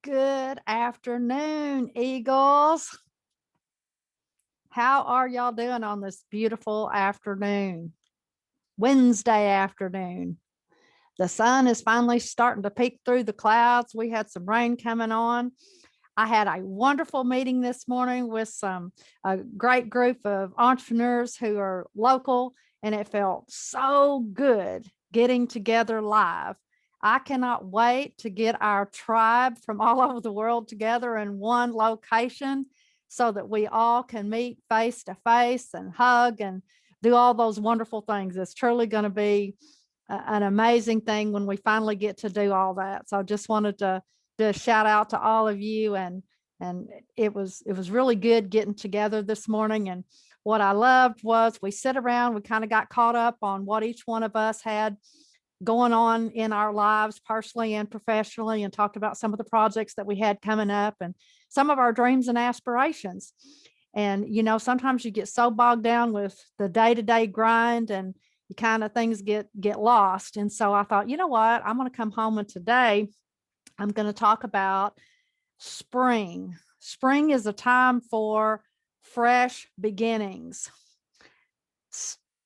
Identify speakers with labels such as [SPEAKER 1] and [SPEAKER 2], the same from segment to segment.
[SPEAKER 1] Good afternoon, Eagles. How are y'all doing on this beautiful afternoon? Wednesday afternoon. The sun is finally starting to peek through the clouds. We had some rain coming on. I had a wonderful meeting this morning with a great group of entrepreneurs who are local, and it felt so good getting together live. I cannot wait to get our tribe from all over the world together in one location so that we all can meet face to face and hug and do all those wonderful things. It's truly going to be an amazing thing when we finally get to do all that. So I just wanted to shout out to all of you, and it was really good getting together this morning. And what I loved was we sit around, we kind of got caught up on what each one of us had going on in our lives personally and professionally, and talked about some of the projects that we had coming up and some of our dreams and aspirations. And sometimes you get so bogged down with the day-to-day grind, and you kind of things get lost. And so I thought, you know what, I'm going to come home, and today I'm going to talk about spring. Spring is a time for fresh beginnings.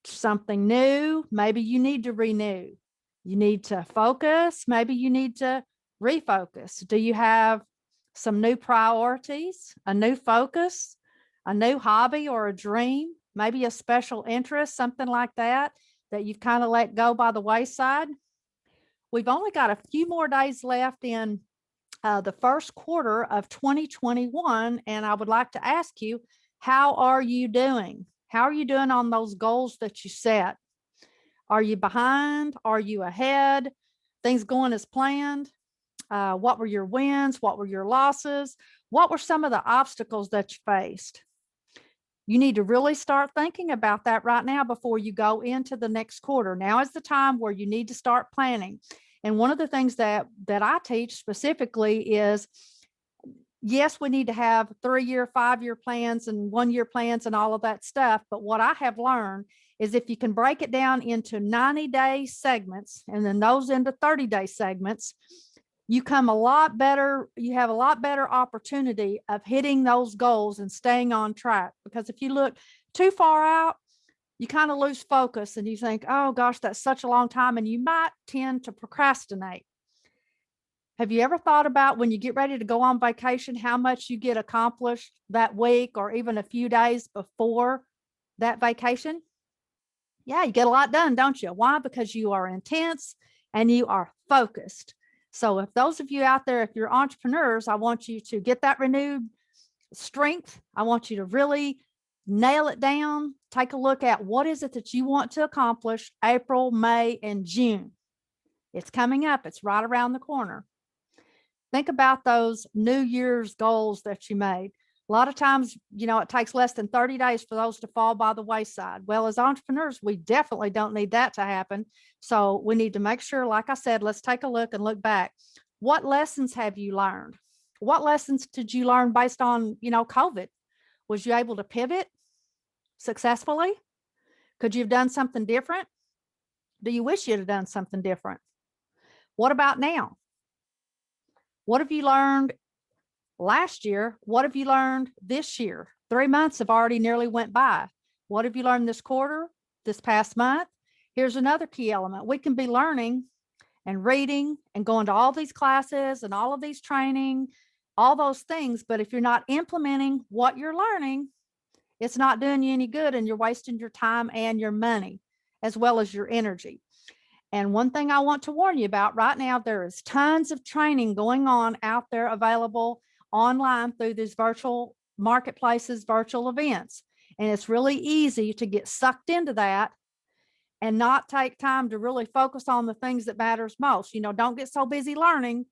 [SPEAKER 1] Something new. Maybe you need to renew. You need to focus. Maybe you need to refocus. Do you have some new priorities, a new focus, a new hobby or a dream, maybe a special interest, something like that you've kind of let go by the wayside? We've only got a few more days left in the first quarter of 2021. And I would like to ask you, how are you doing? How are you doing on those goals that you set? Are you behind? Are you ahead? Things going as planned? What were your wins? What were your losses? What were some of the obstacles that you faced? You need to really start thinking about that right now before you go into the next quarter. Now is the time where you need to start planning. And one of the things that I teach specifically is, yes, we need to have 3-year, 5-year plans and 1-year plans and all of that stuff. But what I have learned is if you can break it down into 90-day segments and then those into 30-day segments, you come a lot better. You have a lot better opportunity of hitting those goals and staying on track. Because if you look too far out, you kind of lose focus and you think, oh gosh, that's such a long time. And you might tend to procrastinate. Have you ever thought about when you get ready to go on vacation, how much you get accomplished that week or even a few days before that vacation? Yeah, you get a lot done, don't you? Why? Because you are intense and you are focused. So if those of you out there, if you're entrepreneurs, I want you to get that renewed strength. I want you to really nail it down. Take a look at what is it that you want to accomplish April, May, and June. It's coming up. It's right around the corner. Think about those New Year's goals that you made. A lot of times, it takes less than 30 days for those to fall by the wayside. Well, as entrepreneurs, we definitely don't need that to happen. So we need to make sure, like I said, let's take a look and look back. What lessons have you learned? What lessons did you learn based on, COVID? Was you able to pivot successfully? Could you have done something different? Do you wish you'd have done something different? What about now? What have you learned last year? What have you learned this year? 3 months have already nearly went by. What have you learned this quarter, this past month? Here's another key element. We can be learning and reading and going to all these classes and all of these training, all those things. But if you're not implementing what you're learning, it's not doing you any good, and you're wasting your time and your money as well as your energy. And one thing I want to warn you about right now, there is tons of training going on out there available online through these virtual marketplaces, virtual events. And it's really easy to get sucked into that and not take time to really focus on the things that matters most. Don't get so busy learning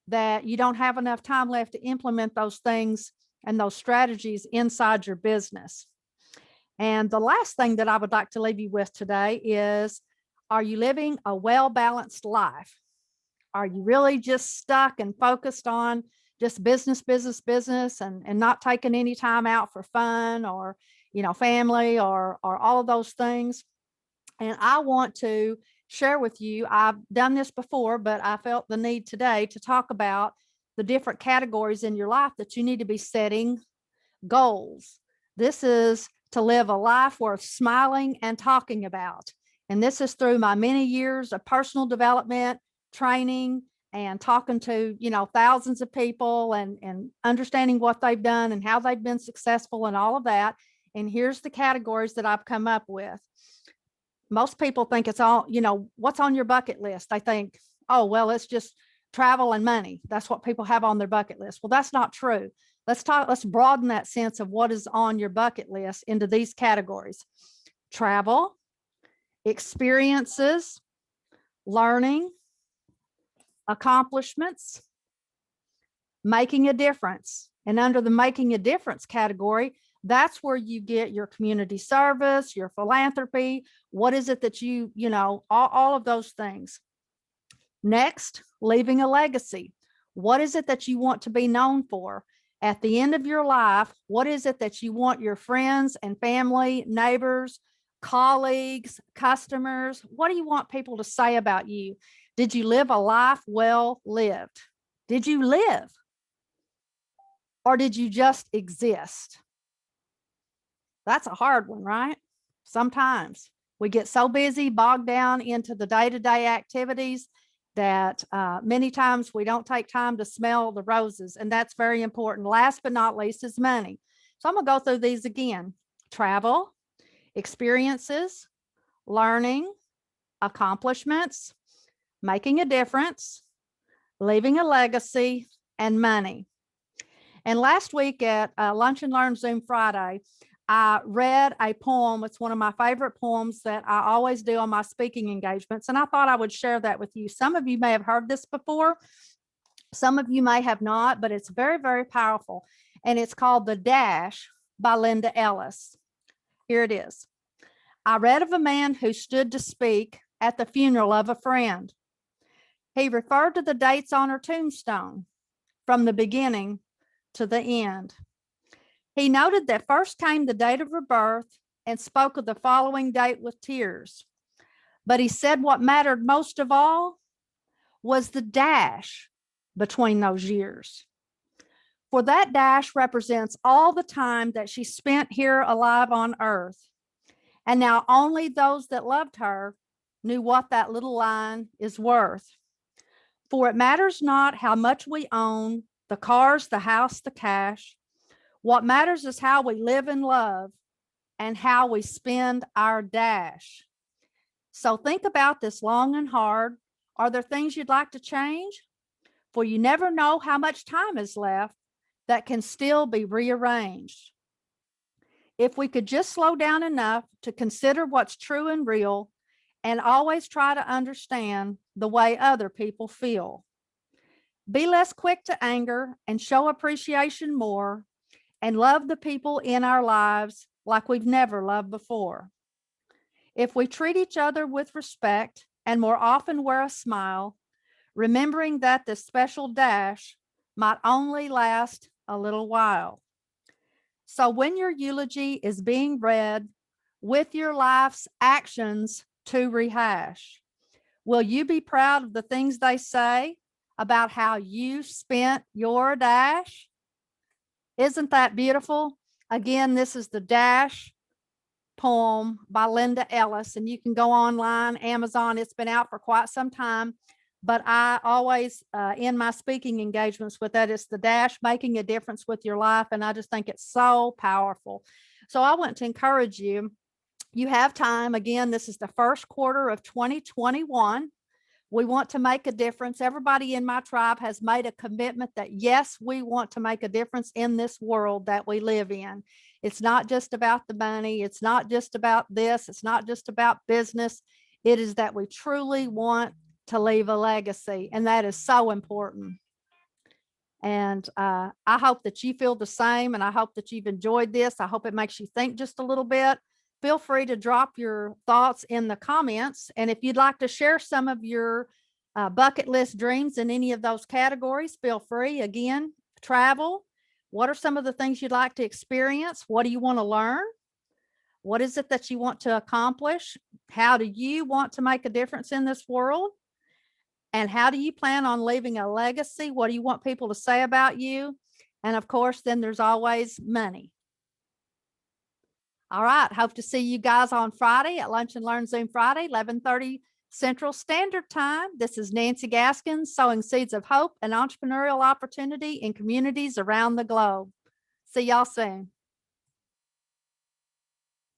[SPEAKER 1] that you don't have enough time left to implement those things and those strategies inside your business. And the last thing that I would like to leave you with today is, are you living a well-balanced life? Are you really just stuck and focused on just business, business, business, and not taking any time out for fun or, family or all of those things? And I want to share with you, I've done this before, but I felt the need today to talk about the different categories in your life that you need to be setting goals. This is to live a life worth smiling and talking about. And this is through my many years of personal development, training, and talking to, thousands of people and understanding what they've done and how they've been successful and all of that. And here's the categories that I've come up with. Most people think it's all, what's on your bucket list? They think, oh, well, it's just travel and money. That's what people have on their bucket list. Well, that's not true. Let's broaden that sense of what is on your bucket list into these categories: travel, experiences, learning, accomplishments, making a difference. And under the making a difference category, that's where you get your community service, your philanthropy. What is it that all of those things. Next, leaving a legacy. What is it that you want to be known for? At the end of your life, what is it that you want your friends and family, neighbors, colleagues, customers, what do you want people to say about you? Did you live a life well lived? Did you live? Or did you just exist? That's a hard one, right? Sometimes we get so busy, bogged down into the day-to-day activities that many times we don't take time to smell the roses, and that's very important. Last but not least is money. So I'm gonna go through these again: travel, experiences, learning, accomplishments, making a difference, leaving a legacy, and money. And last week at Lunch and Learn Zoom Friday, I read a poem. It's one of my favorite poems that I always do on my speaking engagements. And I thought I would share that with you. Some of you may have heard this before. Some of you may have not, but it's very, very powerful. And it's called The Dash by Linda Ellis. Here it is. I read of a man who stood to speak at the funeral of a friend. He referred to the dates on her tombstone from the beginning to the end. He noted that first came the date of her birth and spoke of the following date with tears. But he said what mattered most of all was the dash between those years. For that dash represents all the time that she spent here alive on earth. And now only those that loved her knew what that little line is worth. For it matters not how much we own, the cars, the house, the cash. What matters is how we live and love and how we spend our dash. So think about this long and hard. Are there things you'd like to change? For you never know how much time is left that can still be rearranged. If we could just slow down enough to consider what's true and real and always try to understand the way other people feel. Be less quick to anger and show appreciation more, and love the people in our lives like we've never loved before. If we treat each other with respect and more often wear a smile, remembering that this special dash might only last a little while. So when your eulogy is being read with your life's actions to rehash, will you be proud of the things they say about how you spent your dash? Isn't that beautiful? Again, this is the Dash poem by Linda Ellis, and you can go online, Amazon. It's been out for quite some time, but I always, in my speaking engagements with that, it's the Dash, making a difference with your life. And I just think it's so powerful. So I want to encourage you. You have time. Again, this is the first quarter of 2021. We want to make a difference. Everybody in my tribe has made a commitment that, yes, we want to make a difference in this world that we live in. It's not just about the money. It's not just about this. It's not just about business. It is that we truly want to leave a legacy. And that is so important. And I hope that you feel the same. And I hope that you've enjoyed this. I hope it makes you think just a little bit. Feel free to drop your thoughts in the comments. And if you'd like to share some of your bucket list dreams in any of those categories, feel free. Again, travel. What are some of the things you'd like to experience? What do you want to learn? What is it that you want to accomplish? How do you want to make a difference in this world? And how do you plan on leaving a legacy? What do you want people to say about you? And of course, then there's always money. All right. Hope to see you guys on Friday at Lunch and Learn Zoom Friday, 11:30 Central Standard Time. This is Nancy Gaskins, sowing seeds of hope and entrepreneurial opportunity in communities around the globe. See y'all soon.